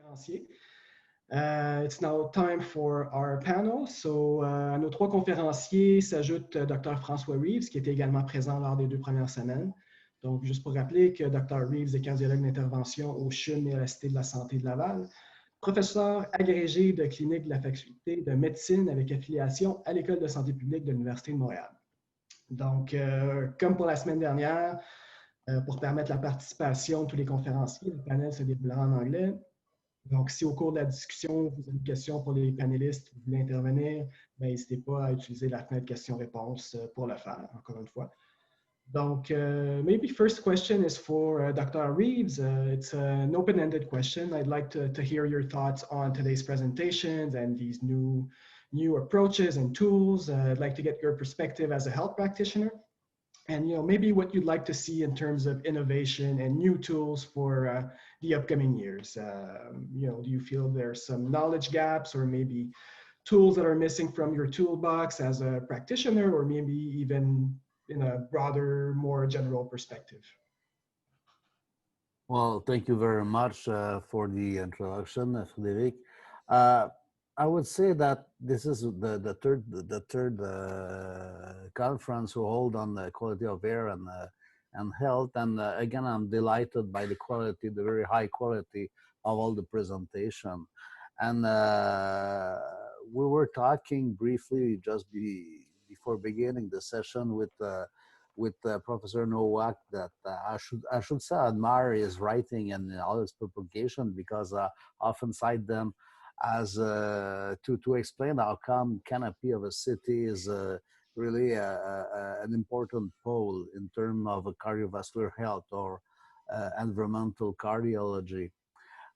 conférenciers. It's now time for our panel. So, à nos trois conférenciers s'ajoute Dr. François Reeves, qui était également présent lors des 2 premières semaines. Donc, juste pour rappeler que Dr. Reeves est cardiologue d'intervention au CHUM et à la Cité de la Santé de Laval, professeur agrégé de clinique de la faculté de médecine avec affiliation à l'École de santé publique de l'Université de Montréal. Donc, comme pour la semaine dernière, pour permettre la participation de tous les conférenciers, le panel se déroulera en anglais. Donc, si au cours de la discussion, vous avez une question pour les panélistes, vous voulez intervenir, n'hésitez pas à utiliser la fenêtre questions-réponses pour le faire, encore une fois. Donc, maybe first question is for Dr. Reeves. It's an open-ended question. I'd like to hear your thoughts on today's presentations and these new approaches and tools. I'd like to get your perspective as a health practitioner. And maybe what you'd like to see in terms of innovation and new tools for the upcoming years. Do you feel there's some knowledge gaps or maybe tools that are missing from your toolbox as a practitioner, or maybe even in a broader, more general perspective? Well, thank you very much for the introduction, Frédéric. I would say that this is the third conference we hold on the quality of air and health. And again, I'm delighted by the quality, the very high quality of all the presentation. And we were talking briefly just before beginning the session with Professor Nowak that I should say I admire his writing and all his publication, because I often cite them as to explain how come canopy of a city is really an important pole in terms of cardiovascular health or environmental cardiology.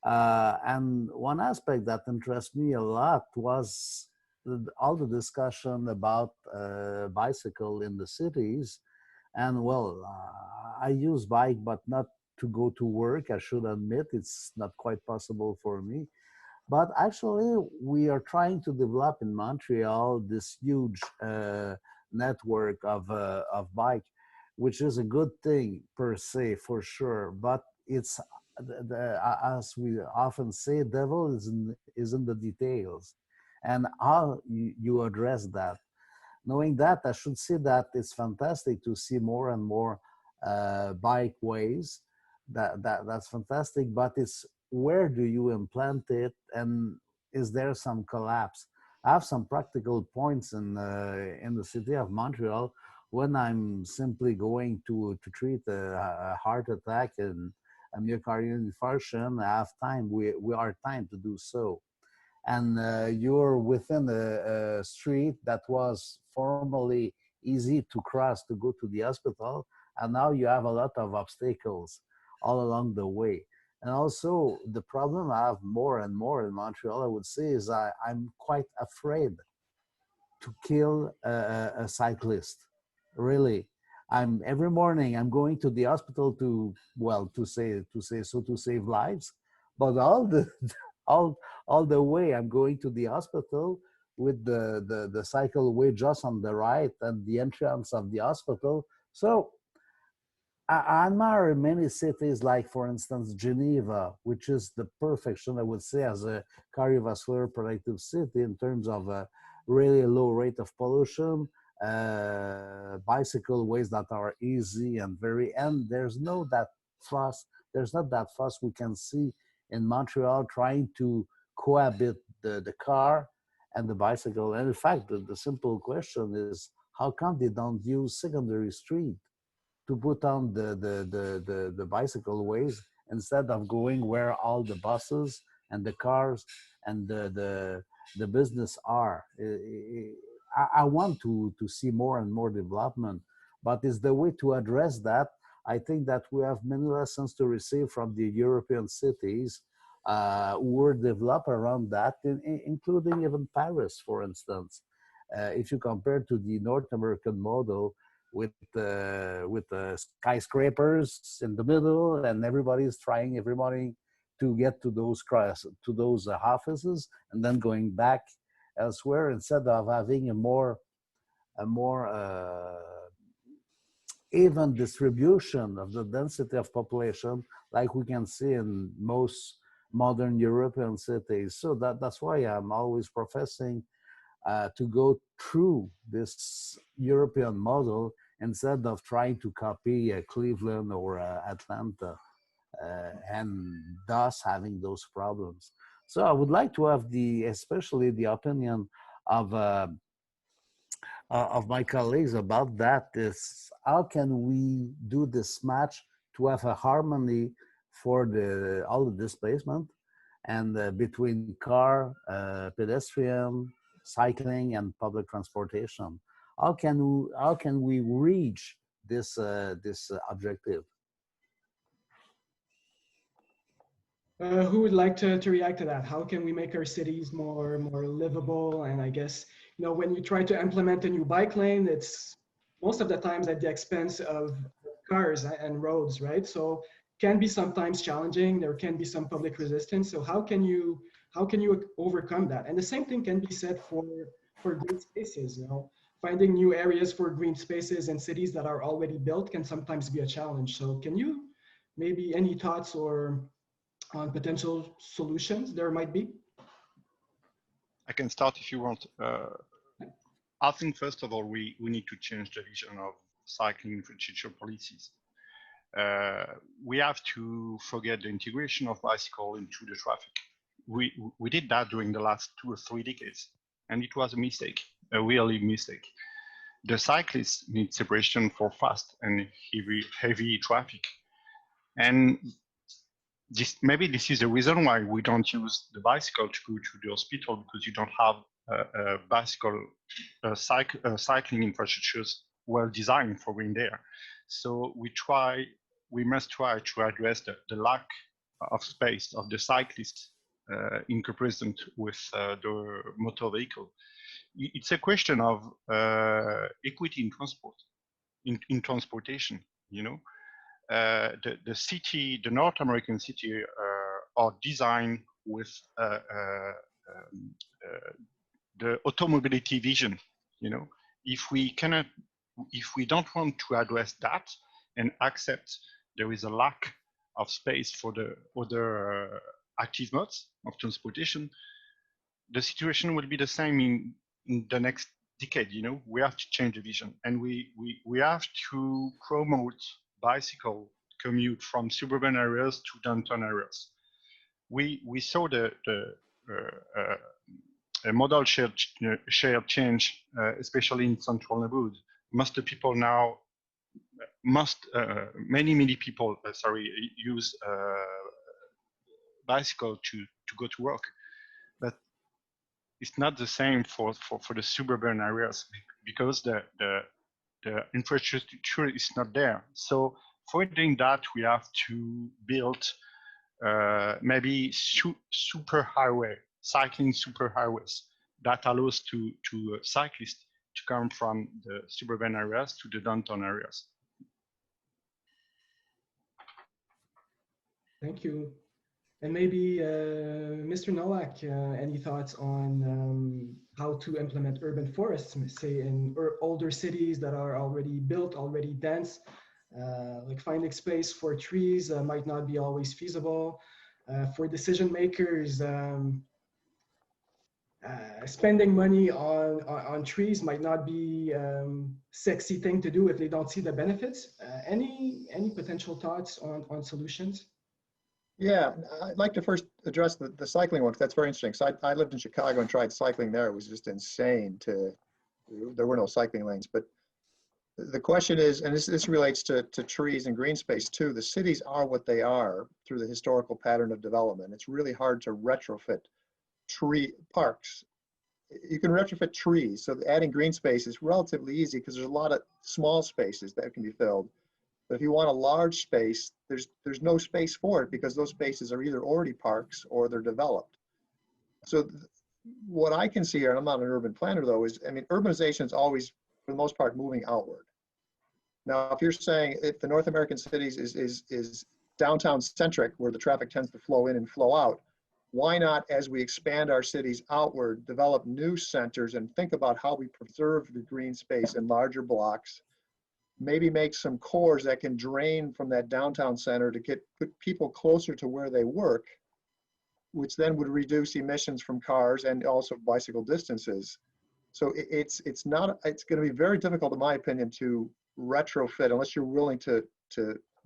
And one aspect that interests me a lot was all the discussion about bicycle in the cities. And well, I use bike, but not to go to work. I should admit it's not quite possible for me. But actually, we are trying to develop in Montreal this huge network of bike, which is a good thing per se, for sure. But it's, as we often say, devil is in the details. And how you address that. Knowing that, I should say that it's fantastic to see more and more bike ways. That's fantastic, but it's where do you implant it, and is there some collapse? I have some practical points in the city of Montreal when I'm simply going to treat a heart attack and a myocardial infarction. I have time. We are time to do so. And you're within a street that was formerly easy to cross to go to the hospital, and now you have a lot of obstacles all along the way. And also the problem I have more and more in Montreal, I would say, is I'm quite afraid to kill a cyclist. Really, every morning I'm going to the hospital to save lives, but all the way I'm going to the hospital with the cycleway just on the right and the entrance of the hospital. So I admire many cities, like for instance Geneva, which is the perfection, I would say, as a cardiovascular productive city in terms of a really low rate of pollution, bicycle ways that are easy and there's not that fuss we can see in Montreal trying to cohabit the car and the bicycle. And in fact, the simple question is, how come they don't use secondary street to put on the bicycle ways instead of going where all the buses and the cars and the business are? I want to see more and more development, but it's the way to address that. I think that we have many lessons to receive from the European cities who were developed around that, including even Paris, for instance. If you compare to the North American model, with skyscrapers in the middle, and everybody is trying every morning to get to those offices and then going back elsewhere, instead of having a more even distribution of the density of population, like we can see in most modern European cities. So that's why I'm always professing to go through this European model instead of trying to copy Cleveland or Atlanta, and thus having those problems. So I would like to have especially the opinion of my colleagues about that. Is how can we do this match to have a harmony for all the displacement and between car, pedestrian, cycling, and public transportation? How can we reach this objective? Who would like to react to that? How can we make our cities more livable? And I guess, you know, when you try to implement a new bike lane, it's most of the times at the expense of cars and roads, right? So can be sometimes challenging. There can be some public resistance. So how can you overcome that? And the same thing can be said for green spaces. You know, finding new areas for green spaces in cities that are already built can sometimes be a challenge. So can you maybe any thoughts or on potential solutions there might be? I can start if you want. I think first of all, we need to change the vision of cycling infrastructure policies. We have to forget the integration of bicycle into the traffic. We did that during the last 2 or 3 decades, and it was a mistake, a really mistake. The cyclists need separation for fast and heavy traffic. And maybe this is the reason why we don't use the bicycle to go to the hospital, because you don't have cycling infrastructures well designed for being there. So we must try to address the lack of space of the cyclists in comparison with the motor vehicle. It's a question of equity in transport, in transportation, you know. The North American city are designed with the automobility vision. You know, if we don't want to address that and accept there is a lack of space for the other active modes of transportation, the situation will be the same in the next decade. You know, we have to change the vision, and we have to promote bicycle commute from suburban areas to downtown areas. We saw a modal share change, especially in central neighborhood. Most of the people now, many people, use bicycle to go to work, but it's not the same for the suburban areas, because the infrastructure is not there. So for doing that, we have to build maybe superhighway, cycling superhighways that allows to cyclists to come from the suburban areas to the downtown areas. Thank you. And maybe Mr. Nowak, any thoughts on how to implement urban forests, say in older cities that are already built, already dense, like finding space for trees might not be always feasible. For decision makers, spending money on trees might not be sexy thing to do if they don't see the benefits. Any potential thoughts on solutions? Yeah, I'd like to first address the cycling one, because that's very interesting. So I lived in Chicago and tried cycling there. It was just insane. There were no cycling lanes. But the question is, and this relates to trees and green space too, the cities are what they are through the historical pattern of development. It's really hard to retrofit tree parks. You can retrofit trees, so adding green space is relatively easy because there's a lot of small spaces that can be filled. But if you want a large space, there's no space for it, because those spaces are either already parks or they're developed. So what I can see here, and I'm not an urban planner though, is, I mean, urbanization is always, for the most part, moving outward. Now, if you're saying if the North American cities is downtown centric, where the traffic tends to flow in and flow out, why not, as we expand our cities outward, develop new centers and think about how we preserve the green space in larger blocks, maybe make some cores that can drain from that downtown center to put people closer to where they work, which then would reduce emissions from cars and also bicycle distances. So it's going to be very difficult, in my opinion, to retrofit unless you're willing to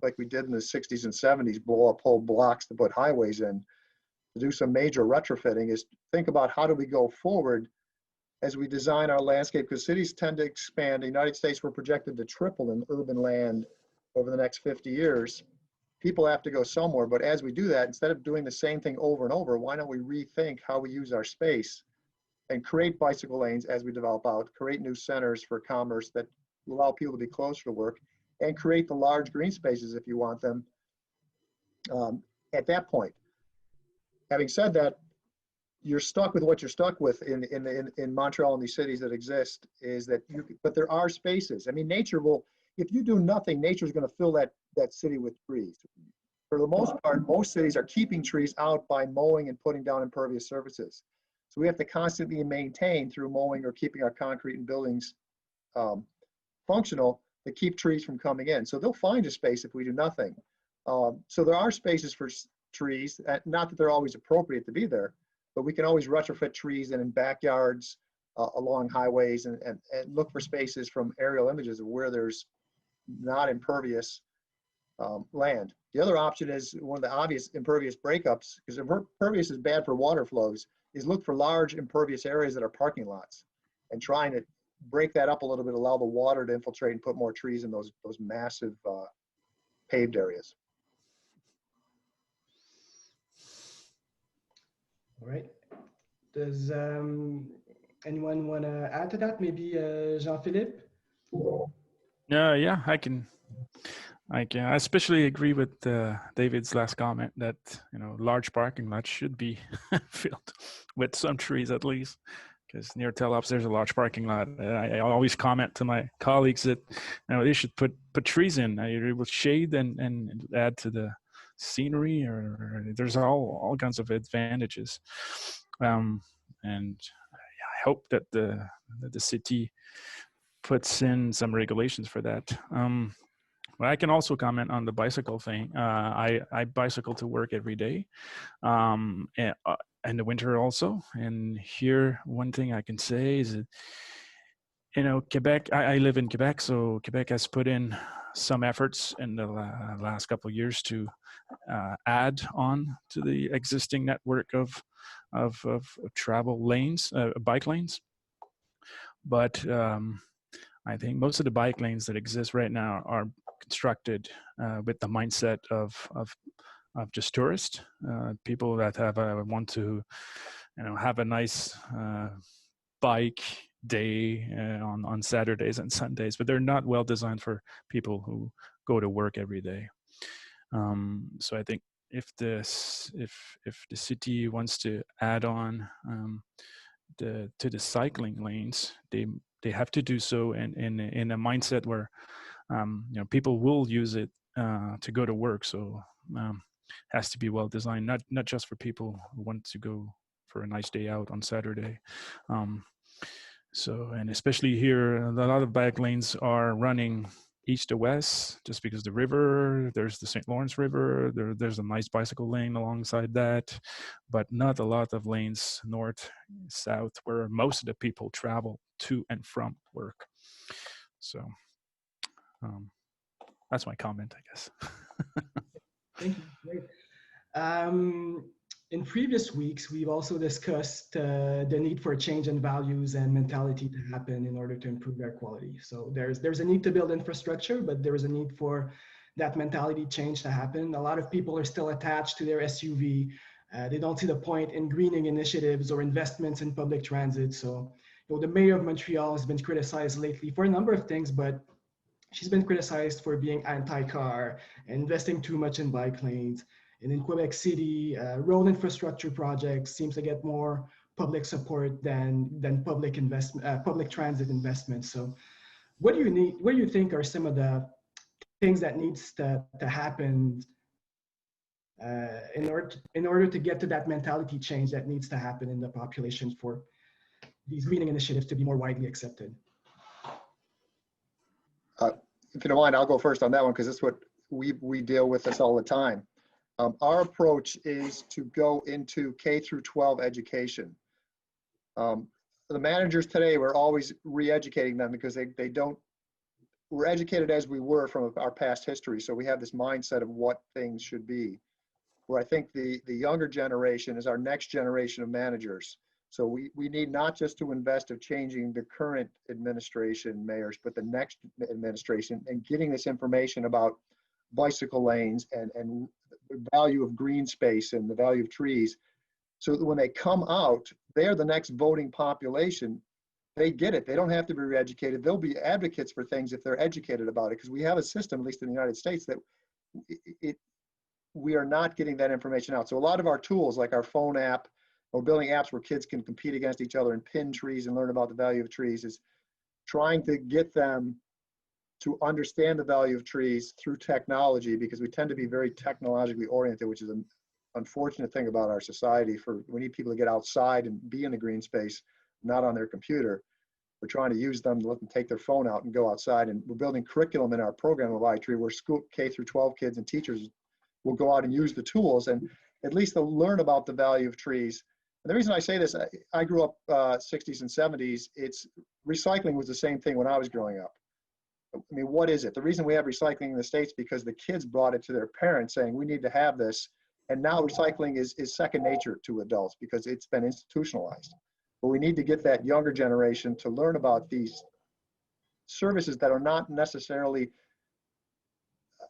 like we did in the 60s and 70s, blow up whole blocks to put highways in. To do some major retrofitting is think about how do we go forward as we design our landscape, because cities tend to expand. The United States, we're projected to triple in urban land over the next 50 years. People have to go somewhere, but as we do that, instead of doing the same thing over and over, why don't we rethink how we use our space and create bicycle lanes as we develop out, create new centers for commerce that allow people to be closer to work, and create the large green spaces if you want them at that point. Having said that, you're stuck with what you're stuck with in Montreal and these cities that exist is that but there are spaces. I mean, nature will, if you do nothing, nature's going to fill that city with trees. For the most part, most cities are keeping trees out by mowing and putting down impervious surfaces. So we have to constantly maintain through mowing or keeping our concrete and buildings functional to keep trees from coming in. So they'll find a space if we do nothing. So there are spaces for trees, not that they're always appropriate to be there, but we can always retrofit trees in backyards, along highways, and look for spaces from aerial images of where there's not impervious land. The other option is one of the obvious impervious breakups, because impervious is bad for water flows, is look for large impervious areas that are parking lots and trying to break that up a little bit, allow the water to infiltrate and put more trees in those massive paved areas. All right. Does anyone want to add to that? Maybe Jean-Philippe? Yeah, I can I especially agree with David's last comment that large parking lots should be filled with some trees at least, because near Telops there's a large parking lot. I always comment to my colleagues that they should put trees in. It will shade and add to the scenery, or there's all kinds of advantages. And I hope that the city puts in some regulations for that. But I can also comment on the bicycle thing. I bicycle to work every day, and in the winter also. And here, one thing I can say is that, Quebec, I live in Quebec, so Quebec has put in some efforts in the last couple of years to add on to the existing network of travel lanes, bike lanes. But I think most of the bike lanes that exist right now are constructed with the mindset of just tourists, people that want to have a nice bike day on Saturdays and Sundays, but they're not well designed for people who go to work every day. So I think if the city wants to add on to the cycling lanes, they have to do so in a mindset where people will use it to go to work. So has to be well designed, not just for people who want to go for a nice day out on Saturday. So, and especially here, a lot of bike lanes are running east to west, just because the river, there's the St. Lawrence River, there's a nice bicycle lane alongside that, but not a lot of lanes north, south, where most of the people travel to and from work. So that's my comment, I guess. Thank you. Great. In previous weeks, we've also discussed the need for a change in values and mentality to happen in order to improve air quality. So there's a need to build infrastructure, but there is a need for that mentality change to happen. A lot of people are still attached to their SUV. They don't see the point in greening initiatives or investments in public transit. So the mayor of Montreal has been criticized lately for a number of things, but she's been criticized for being anti-car, investing too much in bike lanes. And in Quebec City, road infrastructure projects seems to get more public support than public transit investments. So what do you think are some of the things that needs to happen in order to get to that mentality change that needs to happen in the population for these greening initiatives to be more widely accepted? If you don't mind, I'll go first on that one, because that's what we deal with this all the time. Our approach is to go into K through 12 education. The managers today, we're always re-educating them because they don't, we're educated as we were from our past history. So we have this mindset of what things should be. Where I think the younger generation is our next generation of managers. So we need not just to invest of changing the current administration mayors, but the next administration, and getting this information about bicycle lanes and the value of green space and the value of trees. So that when they come out, they're the next voting population. They get it. They don't have to be re-educated. They'll be advocates for things if they're educated about it, because we have a system, at least in the United States, that we are not getting that information out. So a lot of our tools, like our phone app, or building apps where kids can compete against each other and pin trees and learn about the value of trees, is trying to get them to understand the value of trees through technology, because we tend to be very technologically oriented, which is an unfortunate thing about our society. We need people to get outside and be in the green space, not on their computer. We're trying to use them to let them take their phone out and go outside. And we're building curriculum in our program of iTree where school K through 12 kids and teachers will go out and use the tools, and at least they'll learn about the value of trees. And the reason I say this, I grew up 60s and 70s. Recycling was the same thing when I was growing up. I mean, what is it? The reason we have recycling in the States because the kids brought it to their parents saying, we need to have this. And now recycling is second nature to adults because it's been institutionalized. But we need to get that younger generation to learn about these services that are not necessarily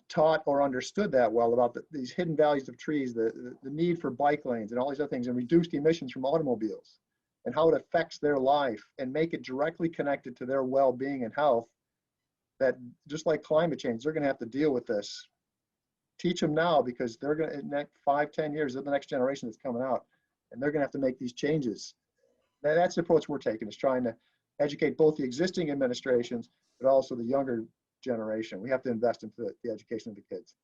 taught or understood that well, about these hidden values of trees, the need for bike lanes and all these other things, and reduced emissions from automobiles, and how it affects their life, and make it directly connected to their well-being and health. That just like climate change, they're going to have to deal with this. Teach them now, because they're going to, in the next 5-10 years, they're the next generation that's coming out, and they're going to have to make these changes. That's the approach we're taking, is trying to educate both the existing administrations, but also the younger generation. We have to invest into the education of the kids.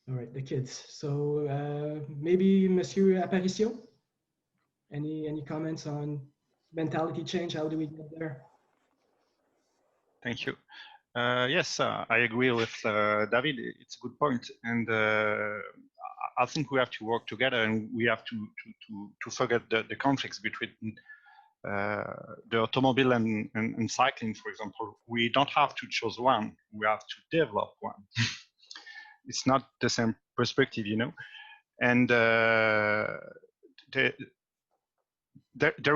All right, the kids. So maybe Monsieur Apparicio, any comments on mentality change? How do we get there? Thank you. Yes, I agree with David. It's a good point, and I think we have to work together, and we have to forget the conflicts between the automobile and cycling, for example. We don't have to choose one. We have to develop one. It's not the same perspective, you know. And there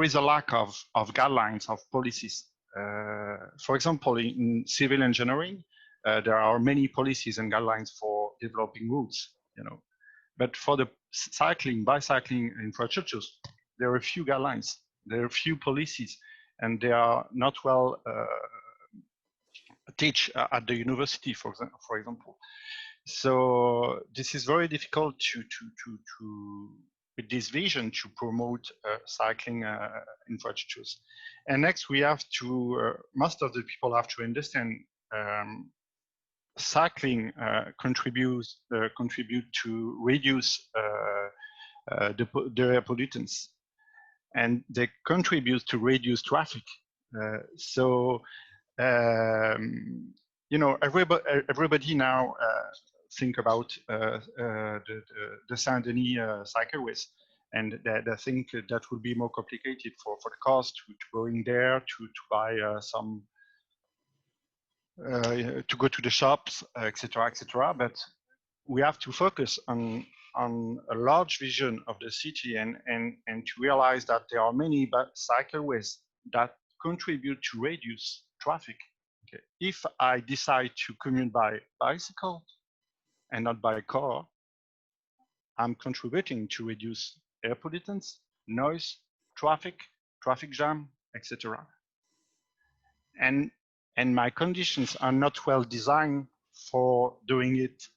is a lack of guidelines, of policies. For example, in civil engineering, there are many policies and guidelines for developing routes, you know. But for the cycling, bicycling infrastructures, there are a few guidelines, there are a few policies, and they are not well taught at the university, for example. So this is very difficult with this vision to promote cycling infrastructures. And next, we have to, most of the people have to understand cycling contribute to reduce the air pollutants, and they contribute to reduce traffic. So you know, everybody now think about the Saint-Denis cycleways, and they think that would be more complicated for the cars to go in there, to buy some, to go to the shops, etc., etc. But we have to focus on a large vision of the city, and to realize that there are many cycleways that contribute to reduce traffic. Okay. If I decide to commute by bicycle and not by car, I'm contributing to reduce air pollutants, noise, traffic jam, etc. And my conditions are not well designed for doing it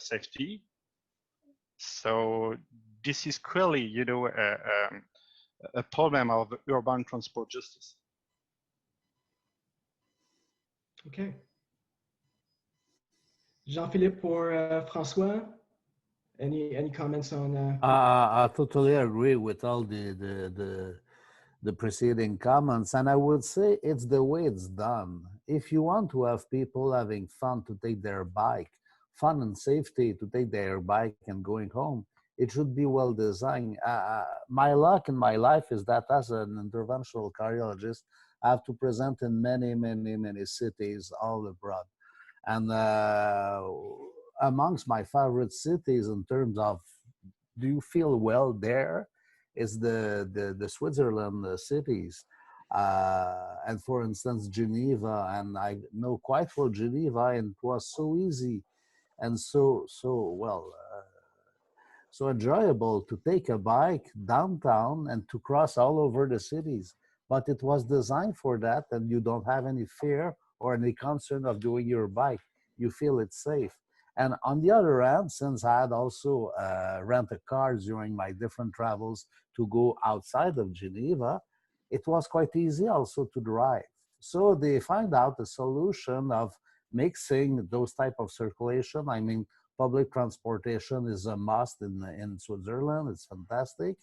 safety. So this is clearly, you know, a problem of urban transport justice. Okay. Jean-Philippe or François, any comments on? I totally agree with all the preceding comments, and I would say it's the way it's done. If you want to have people having fun to take their bike fun and safety to take their bike and going home, it should be well designed. My luck in my life is that as an interventional cardiologist, I have to present in many, many, many cities all abroad. And amongst my favorite cities in terms of do you feel well there is the Switzerland cities. And for instance, Geneva, and I know quite well Geneva, and it was so easy and so enjoyable to take a bike downtown and to cross all over the cities. But it was designed for that, and you don't have any fear or any concern of doing your bike. You feel it's safe. And on the other hand, since I had also rented cars during my different travels to go outside of Geneva, it was quite easy also to drive. So they find out a solution of mixing those type of circulation. I mean, public transportation is a must in Switzerland. It's fantastic.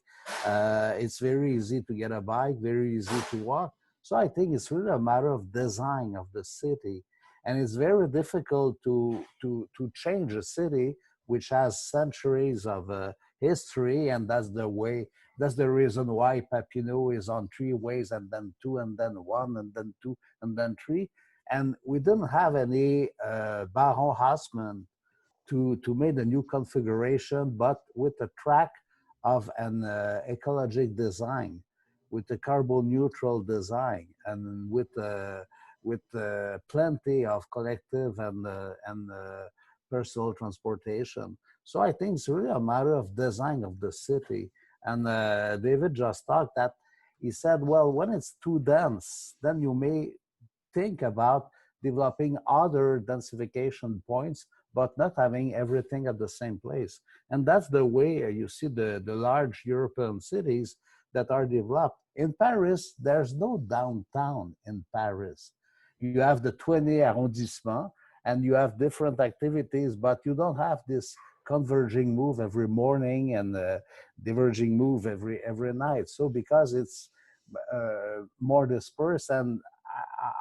It's very easy to get a bike, very easy to walk. So I think it's really a matter of design of the city. And it's very difficult to change a city which has centuries of history, and that's the reason why Papineau is on 3 ways, and then 2, and then 1, and then 2, and then 3. And we didn't have any Baron Haussmann to make a new configuration, but with a track of an ecologic design, with a carbon neutral design, and with plenty of collective and personal transportation. So I think it's really a matter of design of the city. And David just talked that he said, well, when it's too dense, then you may think about developing other densification points, but not having everything at the same place. And that's the way you see the large European cities that are developed. In Paris, there's no downtown in Paris. You have the 20 arrondissements, and you have different activities, but you don't have this converging move every morning and diverging move every night. So because it's more dispersed, and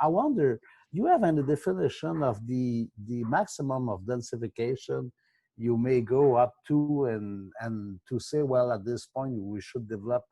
I wonder, do you have any definition of the maximum of densification you may go up to, and to say, well, at this point we should develop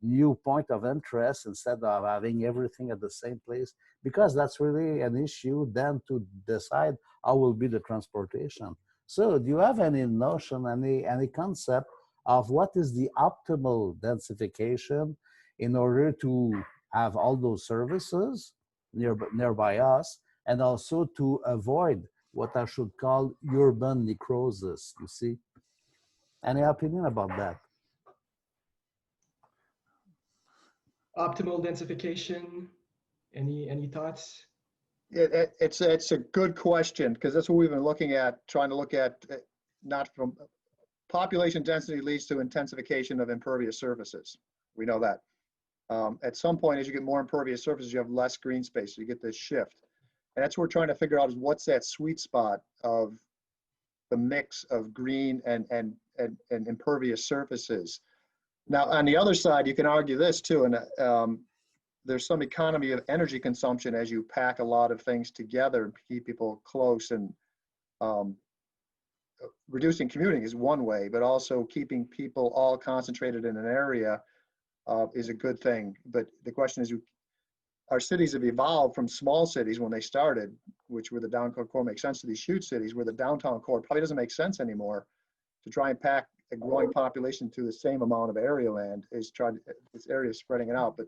new point of interest instead of having everything at the same place? Because that's really an issue then to decide how will be the transportation. So do you have any notion, any concept of what is the optimal densification in order to have all those services nearby us, and also to avoid what I should call urban necrosis, you see? Any opinion about that? Optimal densification, any thoughts? It's a good question, because that's what we've been looking at, trying to look at, not from population density leads to intensification of impervious surfaces. We know that. At some point, as you get more impervious surfaces, you have less green space, so you get this shift. And that's what we're trying to figure out, is what's that sweet spot of the mix of green and impervious surfaces. Now, on the other side, you can argue this too, and there's some economy of energy consumption as you pack a lot of things together and keep people close, and reducing commuting is one way, but also keeping people all concentrated in an area is a good thing. But the question is, our cities have evolved from small cities when they started, which were the downtown core makes sense, to these huge cities where the downtown core probably doesn't make sense anymore to try and pack a growing population to the same amount of area land. This area is spreading it out, but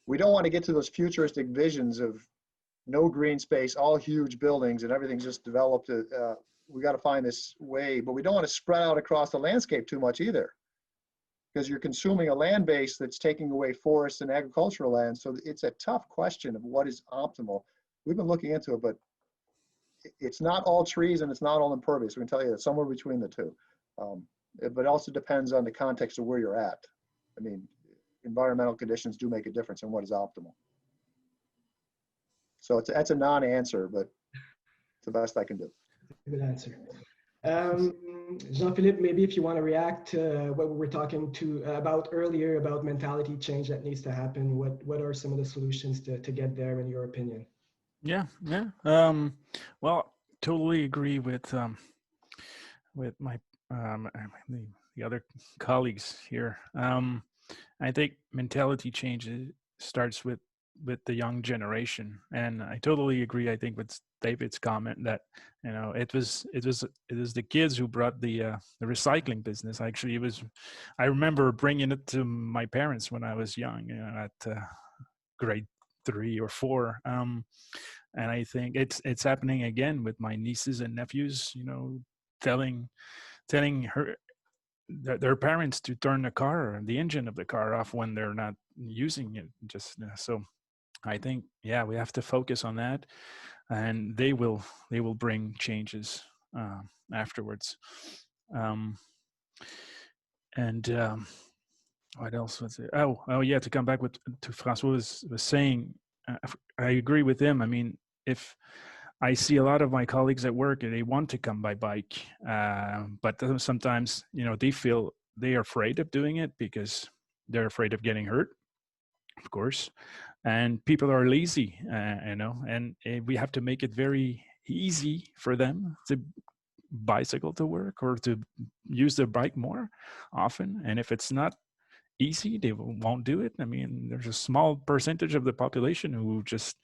we don't want to get to those futuristic visions of no green space, all huge buildings, and everything's just developed. We got to find this way, but we don't want to spread out across the landscape too much either, because you're consuming a land base that's taking away forests and agricultural land. So it's a tough question of what is optimal. We've been looking into it, but it's not all trees and it's not all impervious. We can tell you that somewhere between the two. But it also depends on the context of where you're at. I mean, environmental conditions do make a difference in what is optimal. So that's a non-answer, but it's the best I can do. Good answer. Jean-Philippe, maybe if you want to react to what we were talking about earlier about mentality change that needs to happen, what are some of the solutions to get there in your opinion? Yeah. Well, totally agree with my the other colleagues here. I think mentality change starts with the young generation, and I totally agree. I think with David's comment that it was the kids who brought the recycling business. Actually, I remember bringing it to my parents when I was young, at grade 3 or 4. And I think it's happening again with my nieces and nephews. Telling their parents to turn the engine of the car off when they're not using it. Just so, I think we have to focus on that, and they will bring changes afterwards. What else was it? Oh yeah, to come back to François was saying, I agree with him. I mean, if I see a lot of my colleagues at work and they want to come by bike, but sometimes, they are afraid of doing it because they're afraid of getting hurt, of course. And people are lazy, and we have to make it very easy for them to bicycle to work or to use their bike more often. And if it's not easy, they won't do it. I mean, there's a small percentage of the population who just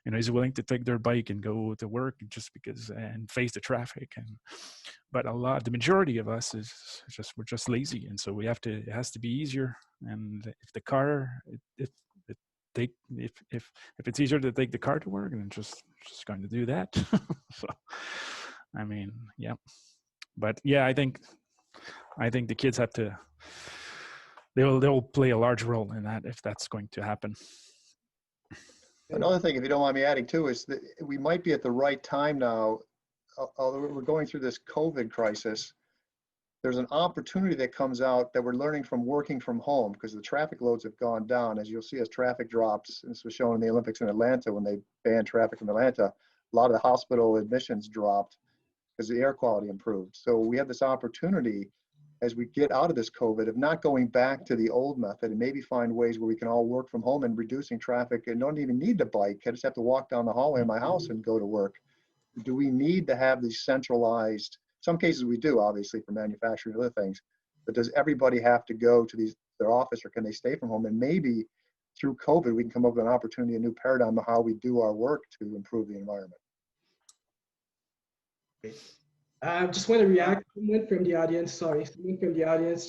is willing to take their bike and go to work just because and face the traffic. But the majority of us we're just lazy, and so it has to be easier. And if the car if it's easier to take the car to work, and just going to do that. So I mean, but I think the kids have to. They'll play a large role in that if that's going to happen. Another thing, if you don't mind me adding too, is that we might be at the right time now, although we're going through this COVID crisis. There's an opportunity that comes out that we're learning from working from home, because the traffic loads have gone down. As you'll see, as traffic drops, and this was shown in the Olympics in Atlanta when they banned traffic from Atlanta, a lot of the hospital admissions dropped because the air quality improved. So we have this opportunity as we get out of this COVID of not going back to the old method, and maybe find ways where we can all work from home and reducing traffic and don't even need to bike. I just have to walk down the hallway of my house and go to work. Do we need to have these centralized, some cases we do, obviously, for manufacturing and other things, but does everybody have to go to their office, or can they stay from home? And maybe through COVID, we can come up with an opportunity, a new paradigm of how we do our work to improve the environment. I just want to react. Someone from the audience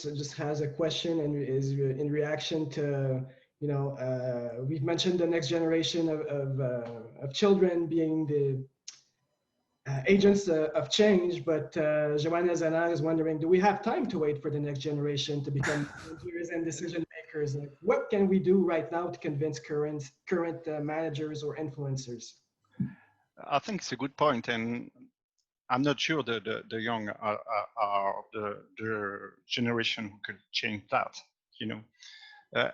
just has a question and is in reaction to, we've mentioned the next generation of children being the agents of change, but Joanna Zanar is wondering, do we have time to wait for the next generation to become managers and decision makers? Like, what can we do right now to convince current managers or influencers? I think it's a good point, and I'm not sure the young are the generation who could change that.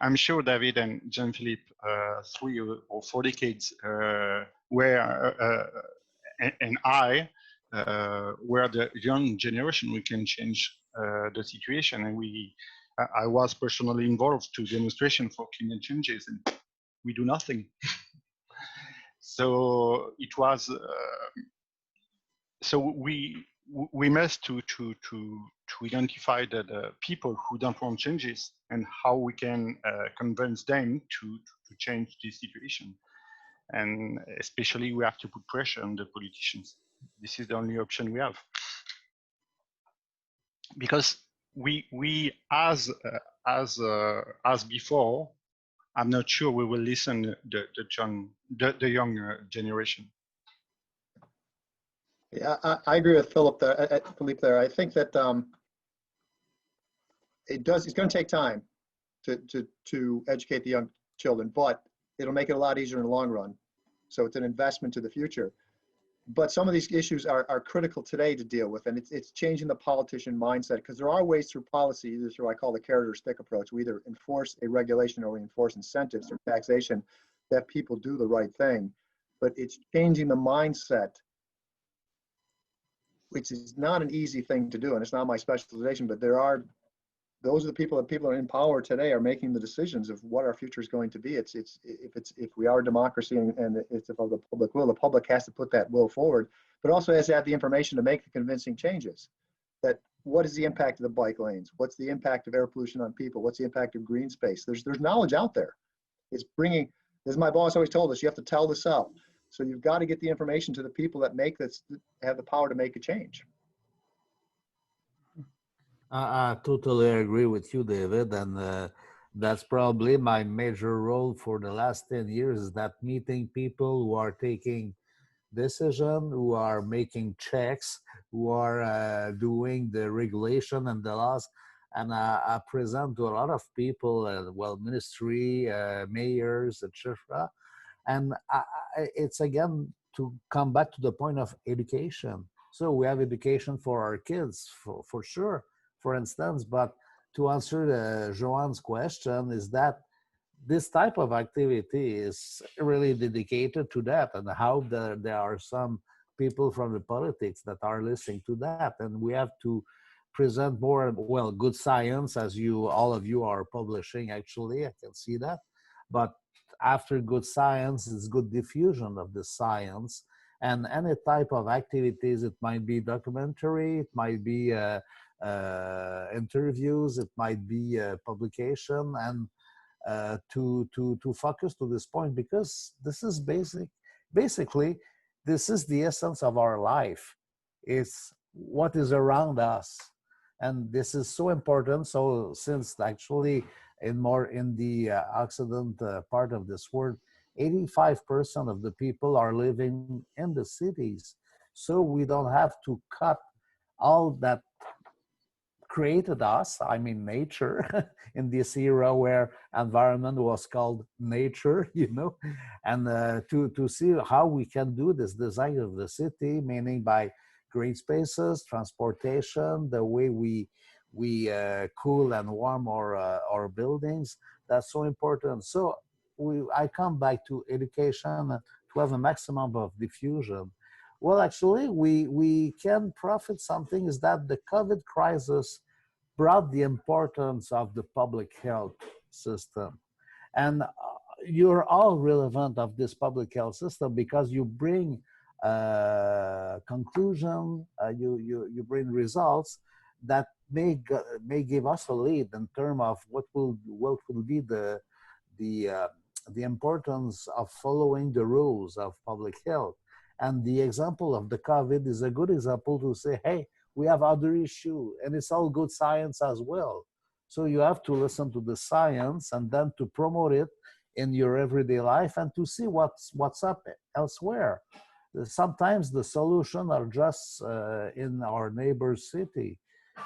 I'm sure David and Jean-Philippe, 3 or 4 decades and I were the young generation. We can change the situation, and I was personally involved to demonstration for climate changes, and we do nothing. So it was. So we must to identify the people who don't want changes, and how we can convince them to change this situation. And especially we have to put pressure on the politicians. This is the only option we have. Because we as before, I'm not sure we will listen the young generation. Yeah, I agree with Philippe there. I think that it's going to take time to educate the young children, but it'll make it a lot easier in the long run. So it's an investment to the future. But some of these issues are critical today to deal with, and it's changing the politician mindset, because there are ways through policy, either through I call the carrot or stick approach. We either enforce a regulation or we enforce incentives or taxation that people do the right thing. But it's changing the mindset, which is not an easy thing to do, and it's not my specialization, but there are those are the people that are in power today are making the decisions of what our future is going to be. If we are a democracy and it's about the public will, the public has to put that will forward, but also has to have the information to make the convincing changes. That what is the impact of the bike lanes? What's the impact of air pollution on people? What's the impact of green space? There's knowledge out there. It's bringing, as my boss always told us, you have to tell this out. So you've got to get the information to the people that make this, have the power to make a change. I totally agree with you, David, and that's probably my major role for the last 10 years, is that meeting people who are taking decision, who are making checks, who are doing the regulation and the laws. And I present to a lot of people, well, ministry, mayors, etc. And it's again to come back to the point of education. So we have education for our kids, for sure, for instance, but to answer Joanne's question is that this type of activity is really dedicated to that, and how there are some people from the politics that are listening to that, and we have to present more, well, good science, as all of you are publishing. Actually, I can see that, but after good science is good diffusion of the science, and any type of activities. It might be documentary, it might be interviews, it might be publication, and to focus to this point, because this is basically this is the essence of our life. It's what is around us, and this is so important. So since actually in the Occident part of this world, 85% of the people are living in the cities, so we don't have to cut all that created us, I mean nature, in this era where environment was called nature, you know, and to see how we can do this design of the city, meaning by green spaces, transportation, the way we cool and warm our buildings. That's so important. So I come back to education to have a maximum of diffusion. Well, actually, we can profit something, is that the COVID crisis brought the importance of the public health system. And you're all relevant of this public health system because you bring conclusion, you bring results that may give us a lead in terms of what will be the importance of following the rules of public health. And the example of the COVID is a good example to say, hey, we have other issues, and it's all good science as well. So you have to listen to the science and then to promote it in your everyday life and to see what's up elsewhere. Sometimes the solutions are just in our neighbor's city.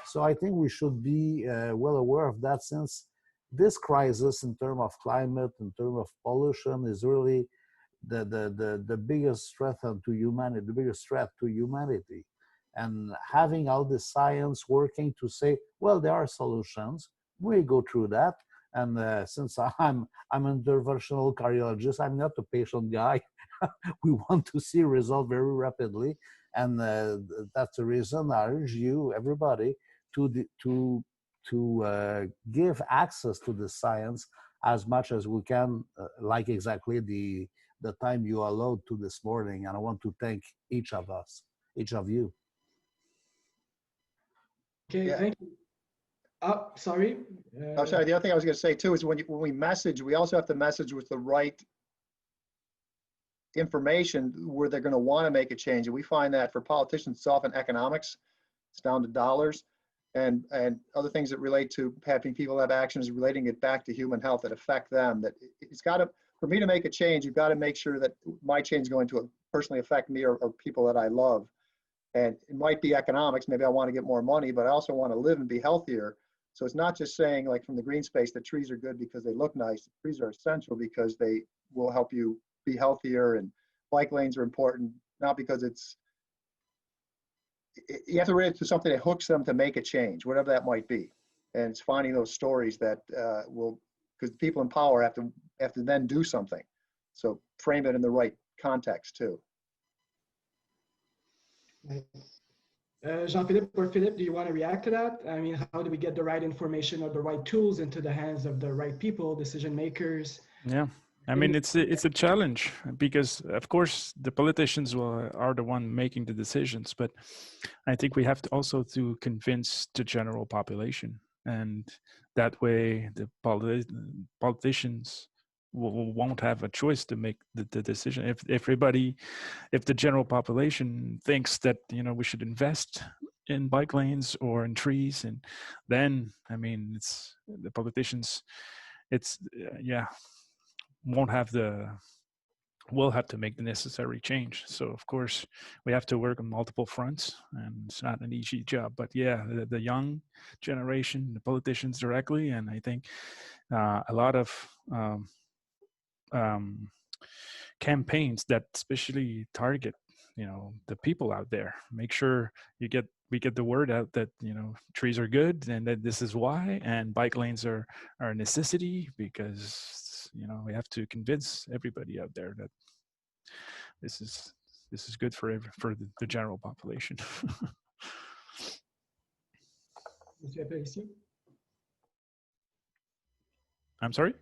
So I think we should be well aware of that, since this crisis in terms of climate, in terms of pollution, is really the biggest threat to humanity, the biggest threat to humanity. And having all this science working to say, well, there are solutions, we go through that. And since I'm an interventional cardiologist, I'm not a patient guy. We want to see results very rapidly. And that's the reason I urge you, everybody, to give access to the science as much as we can, like exactly the time you allowed to this morning. And I want to thank each of us, each of you. Okay, Yeah. thank you. Oh, sorry. I'm sorry. The other thing I was going to say too is when we message, we also have to message with the right information where they're going to want to make a change. And we find that for politicians, it's often economics. It's down to dollars, and other things that relate to having people have actions, relating it back to human health that affect them. That it's got to, for me to make a change, you've got to make sure that my change is going to personally affect me or people that I love. And it might be economics. Maybe I want to get more money, but I also want to live and be healthier. So it's not just saying, like from the green space, that trees are good because they look nice. Trees are essential because they will help you be healthier, and bike lanes are important, not because you have to relate to something that hooks them to make a change, whatever that might be. And it's finding those stories that will, because people in power have to then do something. So frame it in the right context too. Jean-Philippe or Philippe, do you want to react to that? I mean, how do we get the right information or the right tools into the hands of the right people, decision makers? Yeah. I mean, it's a challenge because, of course, the politicians are the one making the decisions, but I think we have to also to convince the general population, and that way the politicians won't have a choice to make the decision. If the general population thinks that we should invest in bike lanes or in trees, and then I mean, it's the politicians. It's we'll have to make the necessary change. So of course we have to work on multiple fronts, and it's not an easy job, but yeah, the young generation, the politicians directly, and I think a lot of campaigns that especially target the people out there, make sure we get the word out that trees are good and that this is why, and bike lanes are a necessity, because we have to convince everybody out there that this is good for the general population. Monsieur Apparicio? I'm sorry?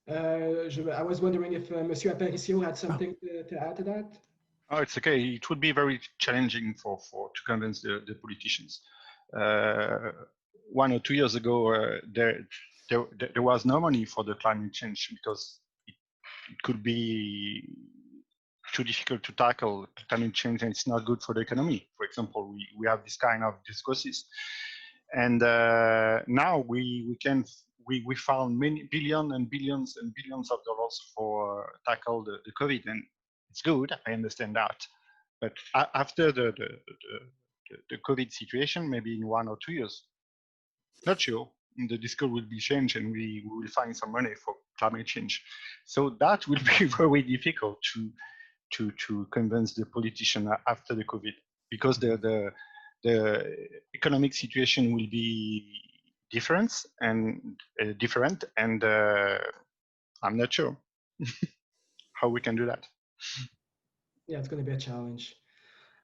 I was wondering if Monsieur Apparicio had something to add to that. Oh, it's okay. It would be very challenging to convince the politicians. 1 or 2 years ago, there was no money for the climate change because it could be too difficult to tackle climate change, and it's not good for the economy. For example, we have this kind of discourses, and now we found many billions and billions and billions of dollars for tackle the COVID, and it's good. I understand that, but after the COVID situation, maybe in 1 or 2 years, not sure, the discourse will be changed, and we will find some money for climate change. So that will be very difficult to convince the politician after the COVID, because the economic situation will be different, and I'm not sure how we can do that. Yeah, it's going to be a challenge.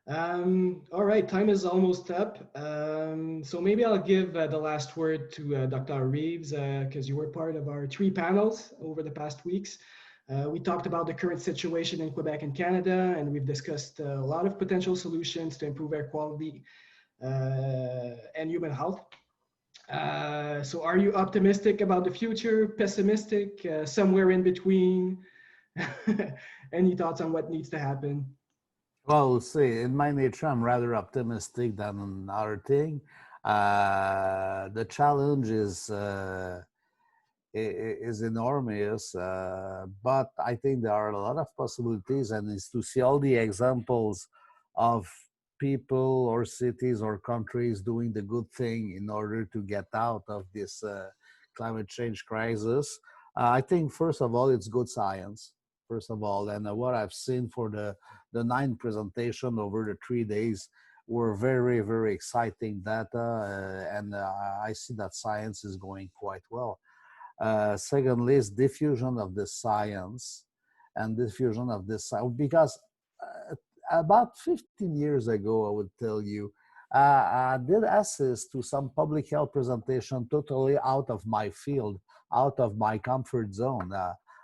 All right, time is almost up. So maybe I'll give the last word to Dr. Reeves, because you were part of our 3 panels over the past weeks. We talked about the current situation in Quebec and Canada, and we've discussed a lot of potential solutions to improve air quality and human health. So are you optimistic about the future, pessimistic, somewhere in between? Any thoughts on what needs to happen? Well, see, in my nature, I'm rather optimistic than another thing. The challenge is enormous, but I think there are a lot of possibilities, and it's to see all the examples of people or cities or countries doing the good thing in order to get out of this climate change crisis. I think, first of all, it's good science, first of all, and what I've seen for the 9 presentation over the 3 days were very, very exciting data, and I see that science is going quite well. Secondly, is diffusion of the science, and diffusion of this, because about 15 years ago, I would tell you, I did access to some public health presentation totally out of my field, out of my comfort zone.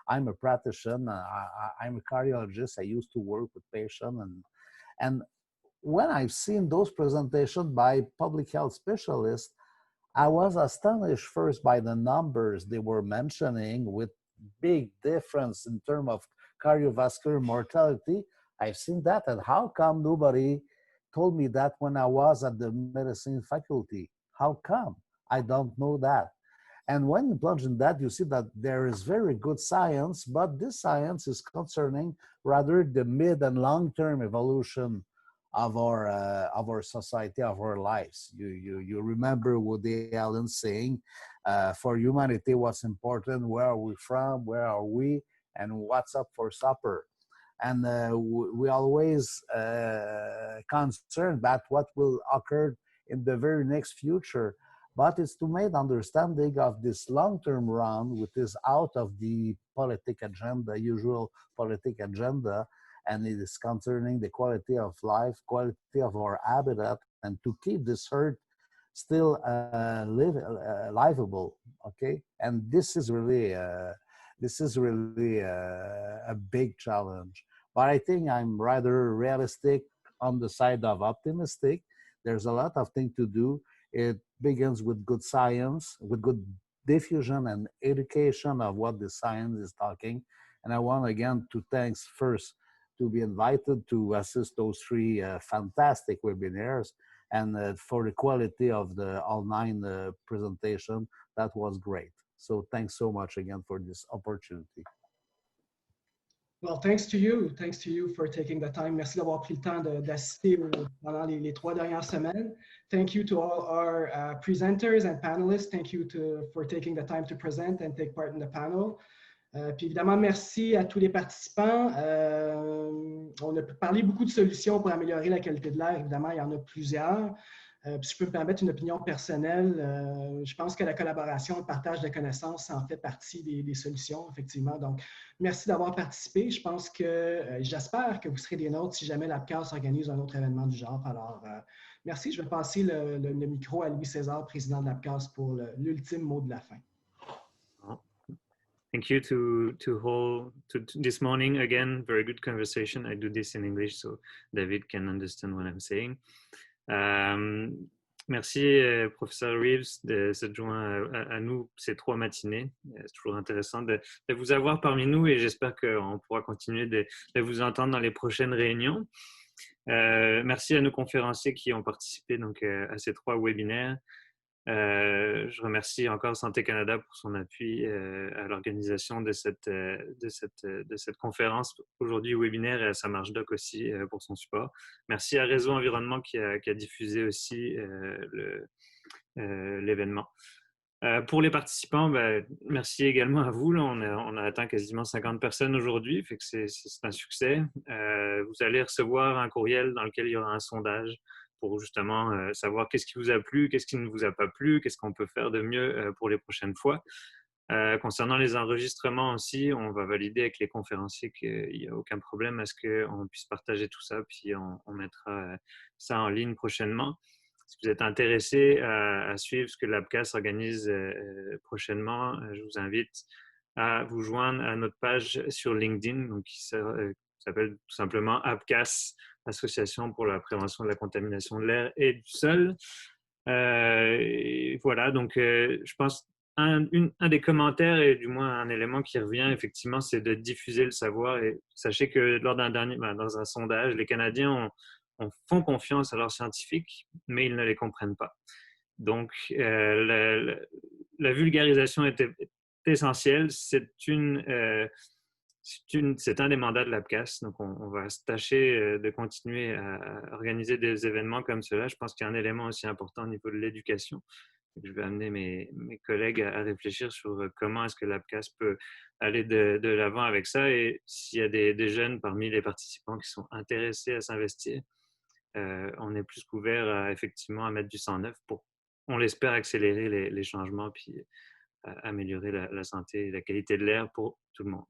I'm a practitioner, I'm a cardiologist, I used to work with patients, and when I've seen those presentations by public health specialists, I was astonished first by the numbers they were mentioning, with big difference in terms of cardiovascular mortality. I've seen that, and how come nobody told me that when I was at the medicine faculty? How come? I don't know that. And when you plunge in that, you see that there is very good science, but this science is concerning rather the mid and long-term evolution of our society, of our lives. You remember Woody Allen saying, for humanity, what's important, where are we from, where are we, and what's up for supper? And we always concerned about what will occur in the very next future. But it's to make understanding of this long-term round, which is out of the politic agenda, usual politic agenda, and it is concerning the quality of life, quality of our habitat, and to keep this earth still livable. Okay, and this is really a big challenge. But I think I'm rather realistic on the side of optimistic. There's a lot of things to do. It begins with good science, with good diffusion and education of what the science is talking. And I want again to thanks first to be invited to assist those three fantastic webinars, and for the quality of the online presentation, that was great. So thanks so much again for this opportunity. Well, thanks to you for taking the time. Merci d'avoir pris le temps d'assister pendant les 3 dernières semaines. Thank you to all our presenters and panelists. Thank you for taking the time to present and take part in the panel. Puis évidemment, merci à tous les participants. On a parlé beaucoup de solutions pour améliorer la qualité de l'air. Évidemment, il y en a plusieurs. Si je peux me permettre une opinion personnelle, je pense que la collaboration, le partage de connaissances, ça en fait partie des solutions, effectivement. Donc, merci d'avoir participé. Je pense que, j'espère que vous serez des nôtres si jamais l'APCAS organise un autre événement du genre. Alors, merci. Je vais passer le micro à Louis César, président de l'APCAS, pour l'ultime mot de la fin. Thank you to this morning. Again, very good conversation. I do this in English so David can understand what I'm saying. Merci, professeur Reeves, de s'être joint à nous ces 3 matinées. C'est toujours intéressant de vous avoir parmi nous et j'espère qu'on pourra continuer de vous entendre dans les prochaines réunions. Merci à nos conférenciers qui ont participé donc, à ces 3 webinaires. Je remercie encore Santé Canada pour son appui à l'organisation de cette conférence aujourd'hui webinaire et à sa marge doc aussi pour son support. Merci à Réseau Environnement qui a diffusé aussi l'événement. Pour les participants, merci également à vous. Là, on a atteint quasiment 50 personnes aujourd'hui, fait que c'est un succès. Vous allez recevoir un courriel dans lequel il y aura un sondage pour justement savoir qu'est-ce qui vous a plu, qu'est-ce qui ne vous a pas plu, qu'est-ce qu'on peut faire de mieux pour les prochaines fois. Concernant les enregistrements aussi, on va valider avec les conférenciers qu'il n'y a aucun problème à ce qu'on puisse partager tout ça, puis on mettra ça en ligne prochainement. Si vous êtes intéressé à suivre ce que l'APCAS organise prochainement, je vous invite à vous joindre à notre page sur LinkedIn, donc qui s'appelle tout simplement APCAS, Association pour la prévention de la contamination de l'air et du sol. Et voilà, donc je pense un des commentaires et du moins un élément qui revient effectivement, c'est de diffuser le savoir. Et sachez que lors d'un dans un sondage, les Canadiens font confiance à leurs scientifiques, mais ils ne les comprennent pas. Donc, la vulgarisation est essentielle. C'est un des mandats de l'APCAS. Donc, on va se tâcher de continuer à organiser des événements comme cela. Je pense qu'il y a un élément aussi important au niveau de l'éducation. Je vais amener mes collègues à réfléchir sur comment est-ce que l'APCAS peut aller de l'avant avec ça. Et s'il y a des jeunes parmi les participants qui sont intéressés à s'investir, on est plus couvert effectivement à mettre du 109 pour, on l'espère, accélérer les changements puis améliorer la santé et la qualité de l'air pour tout le monde.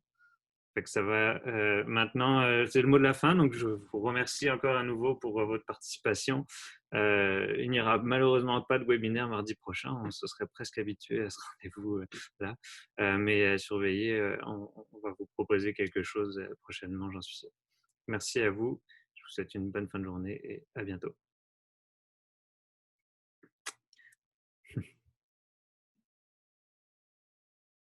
Fait que ça va maintenant, c'est le mot de la fin, donc je vous remercie encore à nouveau pour votre participation. Il n'y aura malheureusement pas de webinaire mardi prochain, on se serait presque habitué à ce rendez-vous là, mais surveillez, on va vous proposer quelque chose prochainement, j'en suis sûr. Merci à vous, je vous souhaite une bonne fin de journée et à bientôt.